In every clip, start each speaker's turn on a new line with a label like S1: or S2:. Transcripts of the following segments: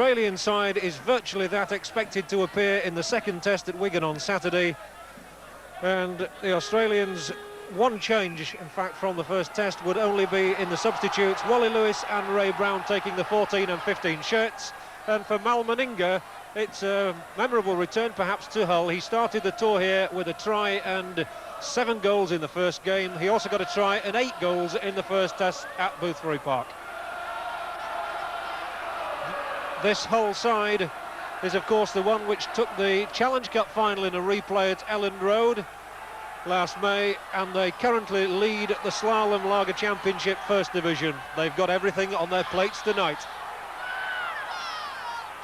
S1: Australian side is virtually that, expected to appear in the second test at Wigan on Saturday. And the Australians, one change, in fact, from the first test would only be in the substitutes. Wally Lewis and Ray Brown taking the 14 and 15 shirts. And for Mal Meninga, it's a memorable return perhaps to Hull. He started the tour here with a try and 7 goals in the first game. He also got a try and 8 goals in the first test at Boothbury Park. This Hull side is of course the one which took the Challenge Cup final in a replay at Elland Road last May, and they currently lead the Slalom Lager Championship First Division. They've got everything on their plates tonight.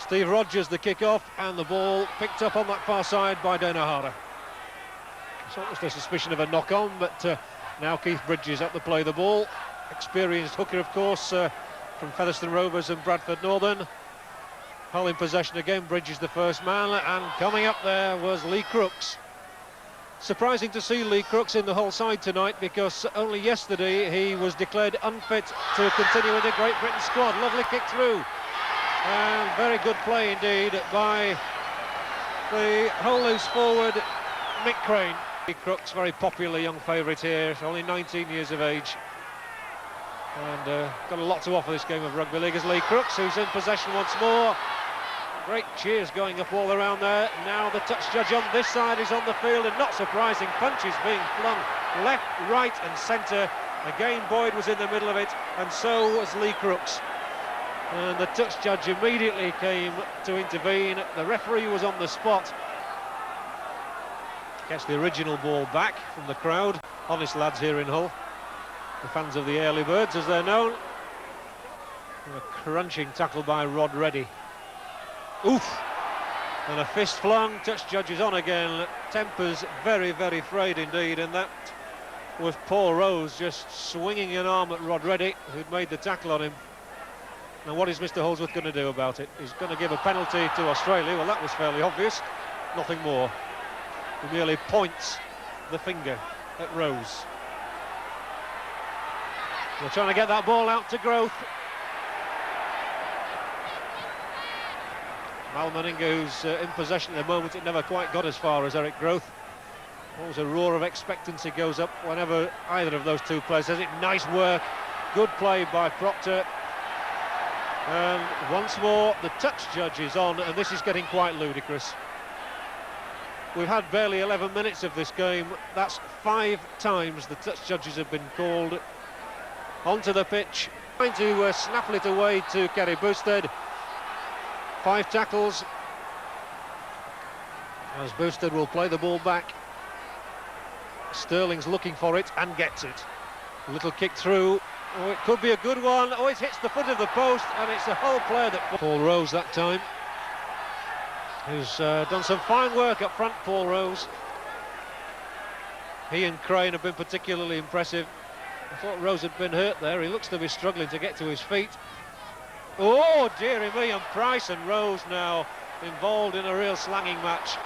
S1: Steve Rogers the kick-off, and the ball picked up on that far side by Denahara. It's almost a suspicion of a knock-on, but now Keith Bridges up to play the ball. Experienced hooker, of course, from Featherstone Rovers and Bradford Northern. Hull in possession again, Bridges the first man, and coming up there was Lee Crooks. Surprising to see Lee Crooks in the Hull side tonight, because only yesterday he was declared unfit to continue with the Great Britain squad. Lovely kick through, and very good play indeed by the Hull loose forward, Mick Crane. Lee Crooks, very popular young favourite here, only 19 years of age, and got a lot to offer this game of rugby league. As Lee Crooks, who's in possession once more. Great cheers going up all around there. Now the touch judge on this side is on the field, and not surprising, punches being flung left, right and centre. Again, Boyd was in the middle of it, and so was Lee Crooks. And the touch judge immediately came to intervene. The referee was on the spot. Gets the original ball back from the crowd. Honest lads here in Hull. The fans of the Early Birds, as they're known. And a crunching tackle by Rod Reddy. Oof! And a fist flung, touch judge is on again. Tempers very, very frayed indeed, and that was Paul Rose just swinging an arm at Rod Reddy, who'd made the tackle on him. Now what is Mr Holsworth going to do about it? He's going to give a penalty to Australia. Well, that was fairly obvious, nothing more. He merely points the finger at Rose. They're trying to get that ball out to Growth. Mal Meninga, who's in possession at the moment, it never quite got as far as Eric Growth. Always a roar of expectancy goes up whenever either of those two players does it. Nice work, good play by Proctor. And once more, the touch judge is on, and this is getting quite ludicrous. We've had barely 11 minutes of this game. That's 5 times the touch judges have been called onto the pitch, trying to snaffle it away to Kerry Boosted. 5 tackles, as Boosted will play the ball back. Sterling's looking for it and gets it. A little kick through. Oh, it could be a good one. Oh, it hits the foot of the post, and it's a Hull player that... Paul Rose that time, who's done some fine work up front, Paul Rose. He and Crane have been particularly impressive. I thought Rose had been hurt there. He looks to be struggling to get to his feet. Oh, dearie me, and Price and Rose now involved in a real slanging match.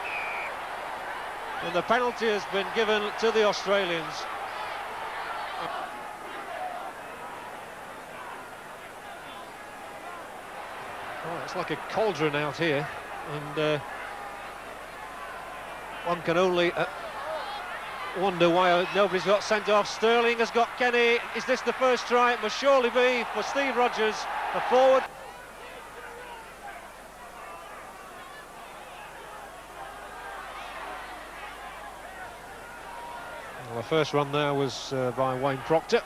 S1: And the penalty has been given to the Australians. Oh, it's like a cauldron out here, and one can only wonder why nobody's got sent off. Sterling has got Kenny. Is this the first try? It must surely be for Steve Rogers, the forward. Well, the first run there was by Wayne Proctor.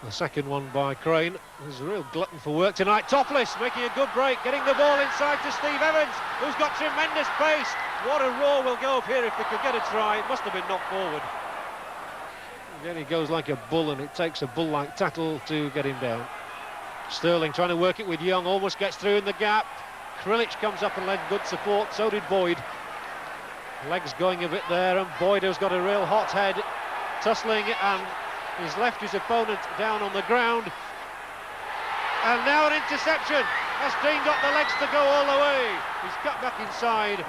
S1: The second one by Crane. There's a real glutton for work tonight. Topless making a good break, getting the ball inside to Steve Evans, who's got tremendous pace. What a roar will go up here if they could get a try. It must have been knocked forward. Again, he goes like a bull, and it takes a bull-like tackle to get him down. Sterling trying to work it with Young, almost gets through in the gap. Krilic comes up and led good support, so did Boyd. Legs going a bit there, and Boyd, who's got a real hot head, tussling, and he's left his opponent down on the ground. And now an interception. Has Dean got the legs to go all the way? He's cut back inside.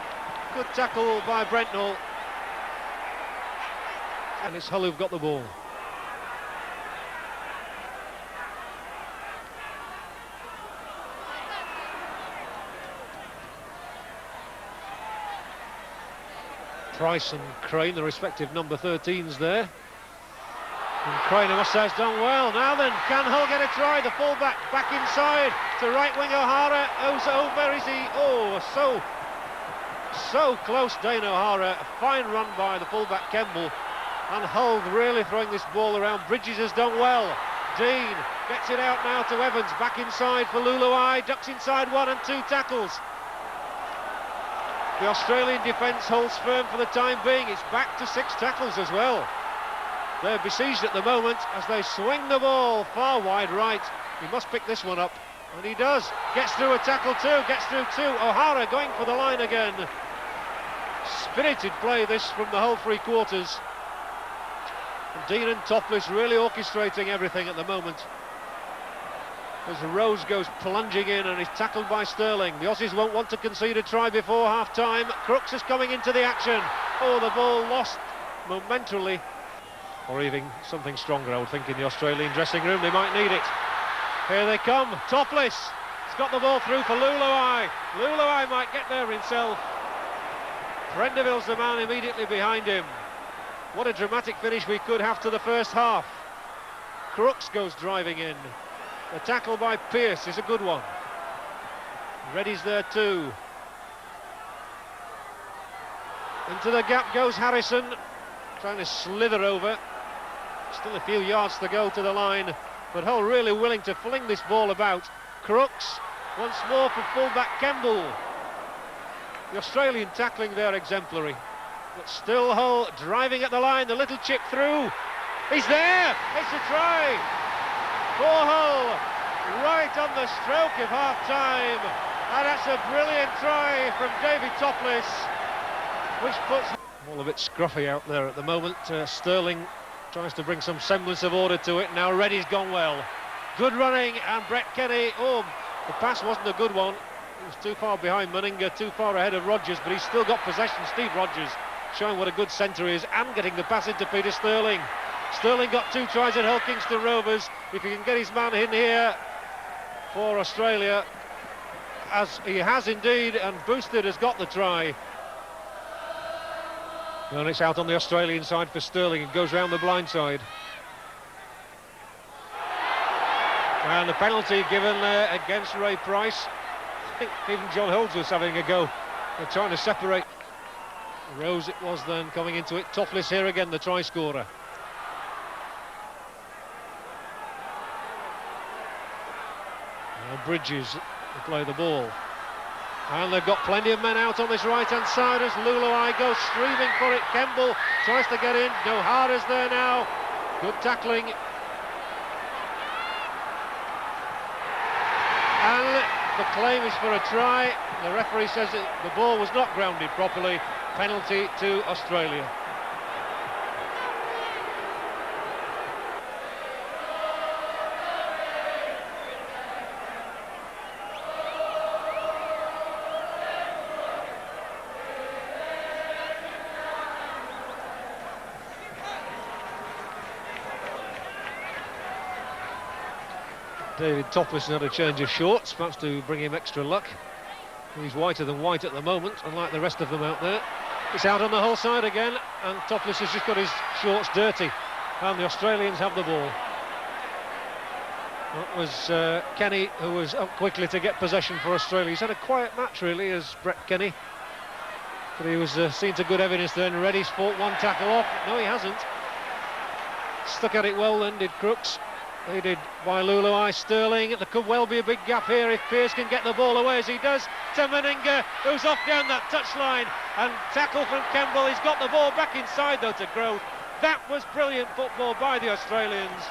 S1: Good tackle by Brentnall. And it's Hull who've got the ball. Price and Crane, the respective number 13s there. And Crane, I must say, has done well. Now then, can Hull get a try? The fullback back inside to right wing O'Hara. Where is he? Oh, so close, Dane O'Hara. A fine run by the fullback Kemble. And Hull really throwing this ball around. Bridges has done well. Dean gets it out now to Evans. Back inside for Luluai. Ducks inside 1 and 2 tackles. The Australian defence holds firm for the time being. It's back to 6 tackles as well. They're besieged at the moment as they swing the ball far wide right. He must pick this one up, and he does. Gets through a tackle too, gets through 2. O'Hara going for the line again. Spirited play this from the whole 3 quarters. And Dean and Topless really orchestrating everything at the moment. As Rose goes plunging in and is tackled by Sterling. The Aussies won't want to concede a try before half-time. Crooks is coming into the action. Oh, the ball lost momentarily. Or even something stronger, I would think, in the Australian dressing room. They might need it. Here they come. Topless. He's got the ball through for Luluai. Luluai might get there himself. Prendeville's the man immediately behind him. What a dramatic finish we could have to the first half. Crooks goes driving in. The tackle by Pearce is a good one. Reddy's there too. Into the gap goes Harrison, trying to slither over. Still a few yards to go to the line, but Hull really willing to fling this ball about. Crooks once more for fullback Kemble. The Australian tackling there exemplary, but still Hull driving at the line. The little chip through. He's there. It's a try for Hull, right on the stroke of half-time, and that's a brilliant try from David Topless, which puts all a bit scruffy out there at the moment. Sterling tries to bring some semblance of order to it. Now Reddy's gone well. Good running, and Brett Kenny, oh, the pass wasn't a good one. He was too far behind Meninga, too far ahead of Rogers, but he's still got possession. Steve Rogers showing what a good centre he is, and getting the pass into Peter Sterling. Sterling got 2 tries at Hull Kingston Rovers. If he can get his man in here for Australia, as he has indeed, and Boosted has got the try. And it's out on the Australian side for Sterling. It goes round the blind side. And the penalty given there against Ray Price. I think even John Holds was having a go. They're trying to separate. Rose it was then coming into it. Topless here again, the try scorer. Now Bridges to play the ball. And they've got plenty of men out on this right-hand side as Luluai goes streaming for it. Kemble tries to get in. O'Hara's there now. Good tackling. And the claim is for a try. The referee says that the ball was not grounded properly. Penalty to Australia. David Topless had a change of shorts, perhaps to bring him extra luck. He's whiter than white at the moment, unlike the rest of them out there. It's out on the Hull side again, and Topless has just got his shorts dirty, and the Australians have the ball. That was Kenny, who was up quickly to get possession for Australia. He's had a quiet match, really, as Brett Kenny, but he was seen to good evidence then. Reddy's fought 1 tackle off. No, he hasn't. Stuck at it well then, did Crooks. Aided by Luluai. Sterling. There could well be a big gap here if Pearce can get the ball away, as he does, to Meninga, who's off down that touchline, and tackle from Kemble. He's got the ball back inside though to Growth. That was brilliant football by the Australians.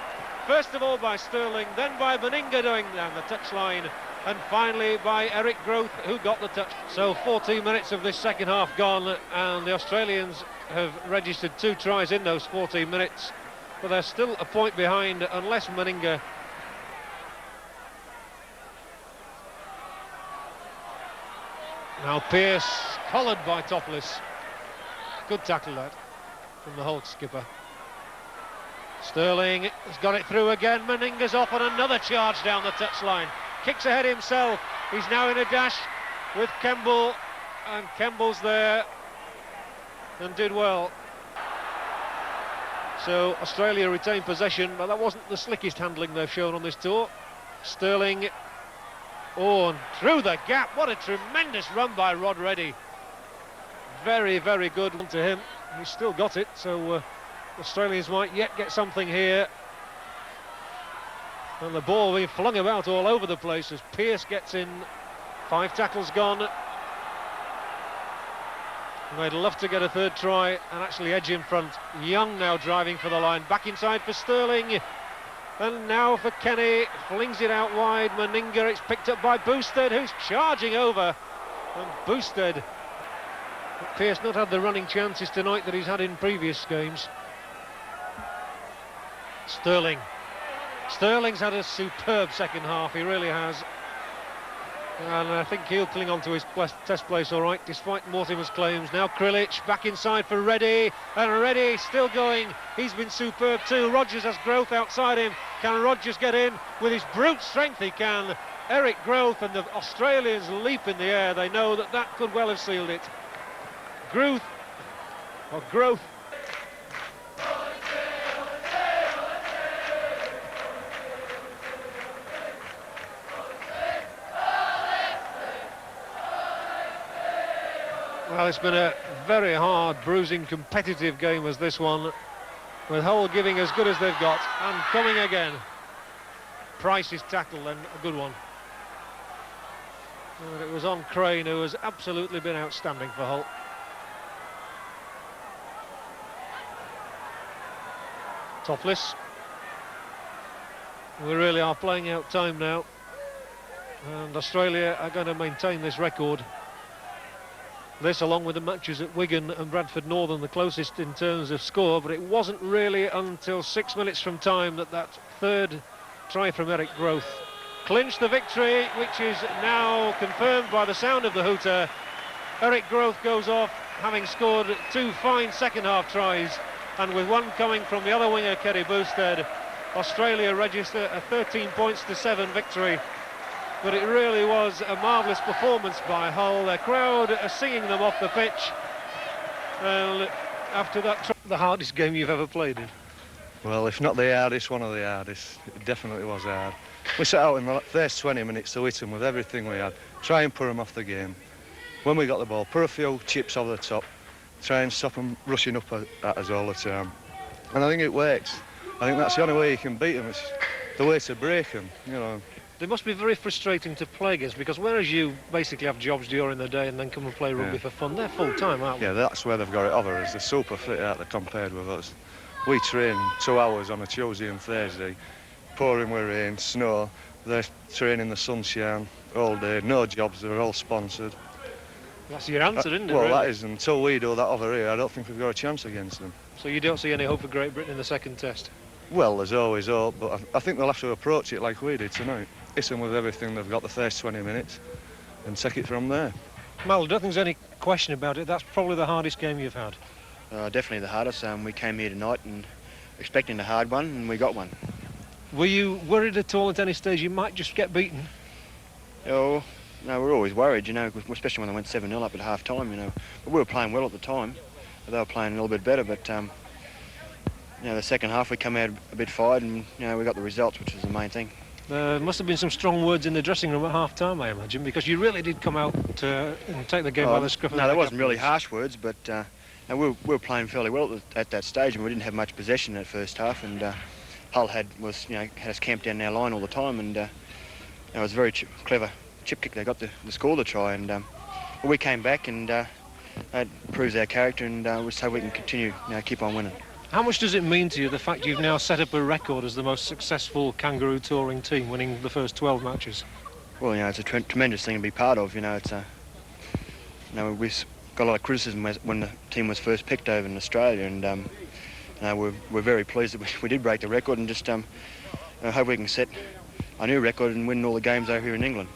S1: First of all by Sterling, then by Meninga going down the touchline, and finally by Eric Growth, who got the touch. So 14 minutes of this second half gone, and the Australians have registered 2 tries in those 14 minutes. But they're still a point behind unless Meninga. Now Pearce, collared by Topless. Good tackle that from the Hull skipper. Sterling has got it through again. Meninga's off on another charge down the touchline. Kicks ahead himself. He's now in a dash with Kemble, and Kemble's there. and did well. So Australia retained possession, but that wasn't the slickest handling they've shown on this tour. Sterling, and through the gap. What a tremendous run by Rod Reddy. Very, very good to him. He's still got it, so Australians might yet get something here. And the ball being flung about all over the place as Pearce gets in. 5 tackles gone. And they'd love to get a third try and actually edge in front. Young now driving for the line. Back inside for Sterling. And now for Kenny. Flings it out wide. Meninga, it's picked up by Boosted, who's charging over. And Boosted. Pearce not had the running chances tonight that he's had in previous games. Sterling. Sterling's had a superb second half, he really has. And I think he'll cling on to his test place all right, despite Mortimer's claims. Now Krilic back inside for Reddy, and Reddy still going. He's been superb too. Rodgers has Growth outside him. Can Rodgers get in? With his brute strength he can. Eric Growth, and the Australians leap in the air. They know that that could well have sealed it. Growth. Well, it's been a very hard, bruising, competitive game as this one, with Hull giving as good as they've got, and coming again. Price's tackle, and a good one. And it was on Crane, who has absolutely been outstanding for Hull. Topless. We really are playing out time now, and Australia are going to maintain this record. This, along with the matches at Wigan and Bradford Northern, the closest in terms of score, but it wasn't really until 6 minutes from time that that third try from Eric Growth clinched the victory, which is now confirmed by the sound of the hooter. Eric Growth goes off, having scored 2 fine second-half tries, and with one coming from the other winger, Kerry Boosted, Australia register a 13-7 victory. But it really was a marvellous performance by Hull. Their crowd are singing them off the pitch. And after that, the hardest game you've ever played in.
S2: Well, if not the hardest, one of the hardest. It definitely was hard. We set out in the first 20 minutes to hit them with everything we had, try and put them off the game. When we got the ball, put a few chips over the top, try and stop them rushing up at us all the time. And I think it works. I think that's the only way you can beat them. It's the way to break them, you know.
S1: They must be very frustrating to play against, because whereas you basically have jobs during the day and then come and play rugby for fun, they're full-time, aren't they?
S2: Yeah, that's where they've got it over us. They're super fit out there compared with us. We train 2 hours on a Tuesday and Thursday, pouring with rain, snow. They train in the sunshine all day, no jobs, they're all sponsored.
S1: That's your answer, isn't it?
S2: Well,
S1: really?
S2: that is. Until we do that over here, I don't think we've got a chance against them.
S1: So you don't see any hope for Great Britain in the second test?
S2: Well, there's always hope, but I think they'll have to approach it like we did tonight. Hit them with everything they've got the first 20 minutes and take it from there.
S1: Mal, I don't think there's any question about it. That's probably the hardest game you've had.
S3: Definitely the hardest. We came here tonight and expecting a hard one, and we got one.
S1: Were you worried at all at any stage you might just get beaten?
S3: Oh, no, we're always worried, you know, especially when they went 7-0 up at half-time, you know. But we were playing well at the time. They were playing a little bit better, but, you know, the second half we come out a bit fired and, you know, we got the results, which was the main thing.
S1: There must have been some strong words in the dressing room at half-time, I imagine, because you really did come out and take the game by the scruff of the neck.
S3: No, there wasn't really harsh words, but we were playing fairly well at that stage, and we didn't have much possession in that first half, and Hull had us camped down our line all the time, and it was a very clever chip kick. They got the score to try, and we came back, and that proves our character, and we hope we can continue, keep on winning.
S1: How much does it mean to you, the fact you've now set up a record as the most successful Kangaroo touring team, winning the first 12 matches? Well,
S3: you know, it's a tremendous thing to be part of. You know, it's we've got a lot of criticism when the team was first picked over in Australia, and we're very pleased that we did break the record, and just hope we can set a new record and win all the games over here in England.